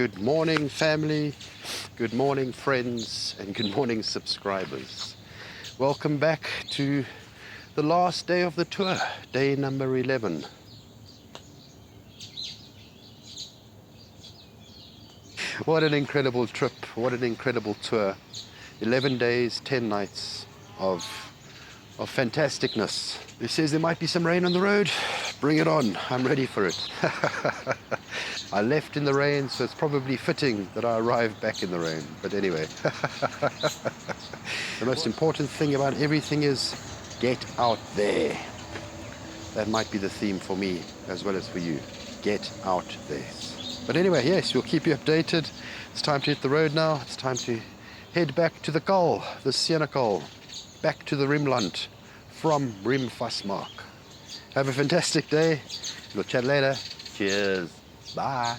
Good morning, family. Good morning, friends, and good morning, subscribers. Welcome back to the last day of the tour, day number 11. What an incredible trip, what an incredible tour. 11 days, 10 nights of fantasticness. It says there might be some rain on the road. Bring it on, I'm ready for it. I left in the rain, so it's probably fitting that I arrived back in the rain. But anyway, the most important thing about everything is get out there. That might be the theme for me as well as for you. Get out there. But anyway, yes, we'll keep you updated. It's time to hit the road now. It's time to head back to the Kol, the Senekal, back to the Riemland from Riemvastmark. Have a fantastic day. We'll chat later. Cheers. Bye.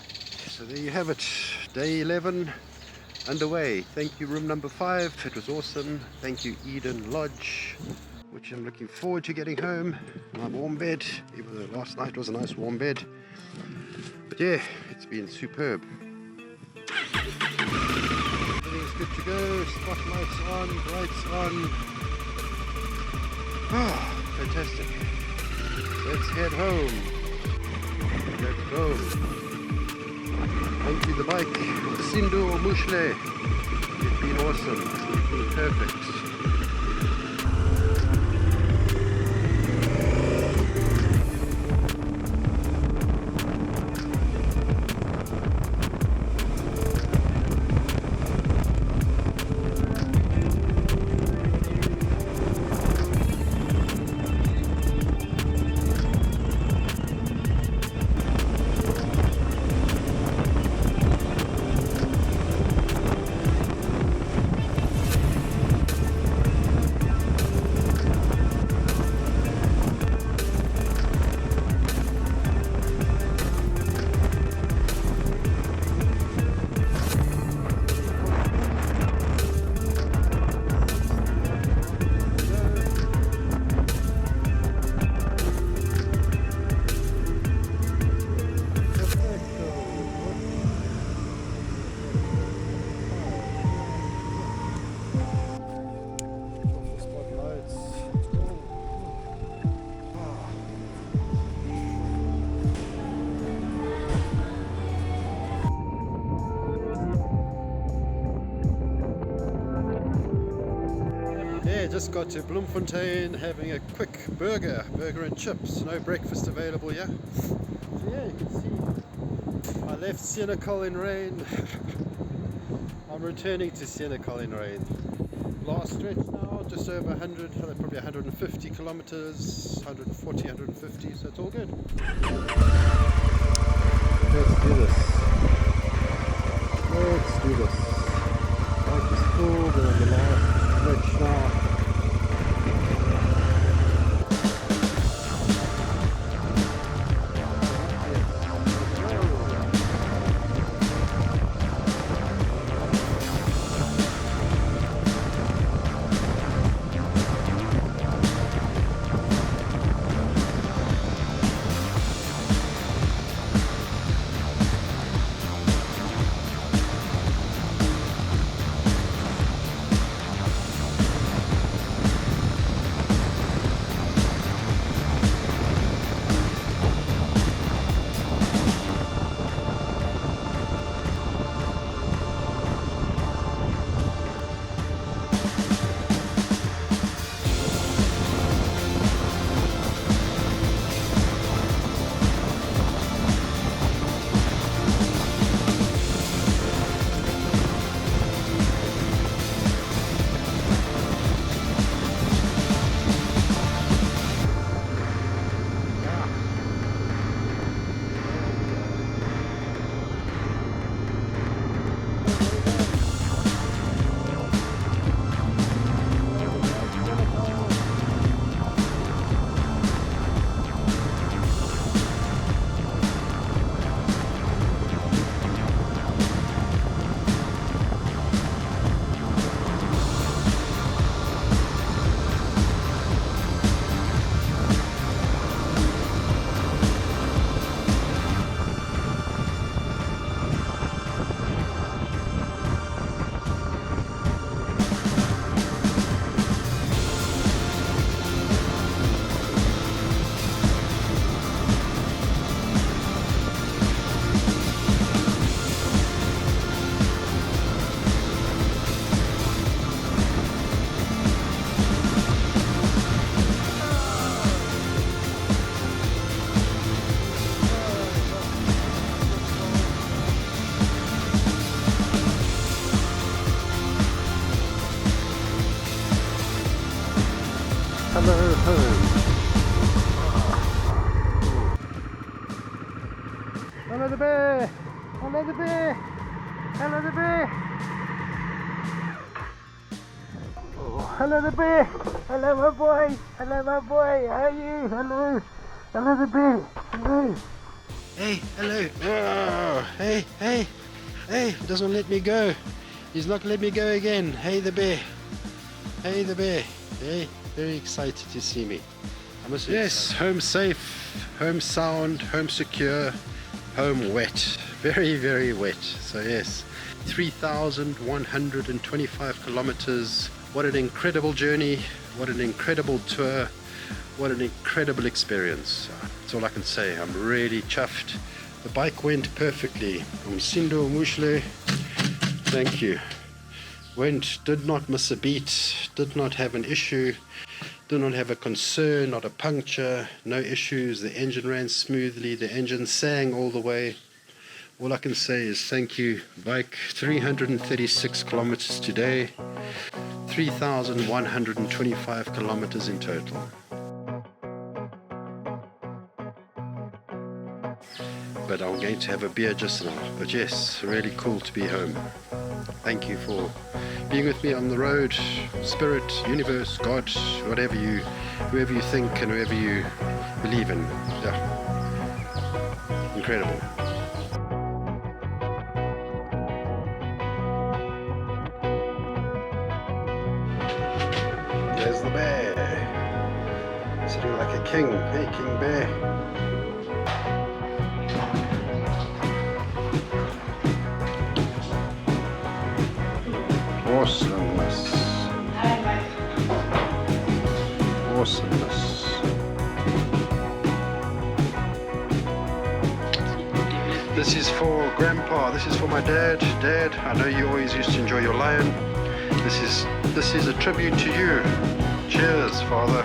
So there you have it. Day 11 underway. Thank you, room number 5. It was awesome. Thank you, Eden Lodge, which I'm looking forward to getting home. My warm bed, even though last night was a nice warm bed. But yeah, it's been superb. Everything's good to go. Spotlights on, brights on. Ah, fantastic. Let's head home. Let's go. Thank you, the bike. Sindu Mushle. It's been awesome. It's been perfect. Just got to Bloemfontein having a quick burger and chips. No breakfast available here. So yeah, you can see I left Senekal in rain. I'm returning to Senekal in rain. Last stretch now, just over 100, probably 150 kilometers, 140, 150, so it's all good. Let's do this. Let's do this. Bike is full, we're on the last stretch now. Hello the bear! Hello the bear! Oh, hello the bear! Hello my boy! Hello my boy! How are you? Hello! Hello the bear! Hello! Hey, hello! Oh, hey, hey! Hey, he doesn't let me go. He's not let me go again. Hey the bear! Hey the bear! Hey, very excited to see me. Yes, home safe, home sound, home secure, home wet. Very, very wet. So yes, 3,125 kilometers. What an incredible journey. What an incredible tour. What an incredible experience. That's all I can say. I'm really chuffed. The bike went perfectly. Umsindo Mushle. Thank you. Did not miss a beat, did not have an issue, did not have a concern, not a puncture, no issues. The engine ran smoothly, the engine sang all the way. All I can say is thank you, bike. 336 kilometers today, 3,125 kilometers in total. But I'm going to have a beer just now. But yes, really cool to be home. Thank you for being with me on the road. Spirit, universe, God, whoever you think and whoever you believe in. Yeah. Incredible. There's the bear. Sitting like a king. Hey, King Bear. Awesomeness. Awesomeness. This is for Grandpa. This is for my dad. Dad, I know you always used to enjoy your lion. This is a tribute to you. Cheers, Father.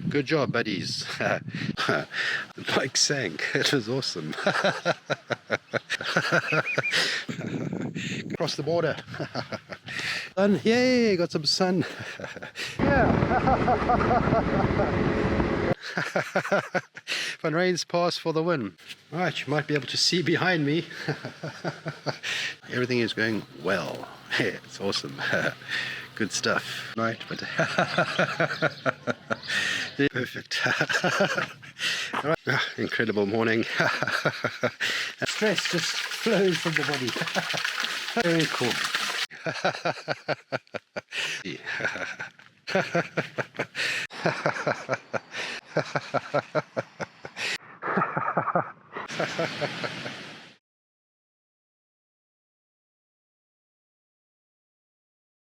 Good job, buddies. The bike sank. It was awesome. Across the border. Sun, yay, got some sun. Yeah. When rains pass for the win. Right, you might be able to see behind me. Everything is going well. Yeah, it's awesome. Good stuff. Right, but perfect. Right. Incredible morning. Stress just flows from the body. Very cool.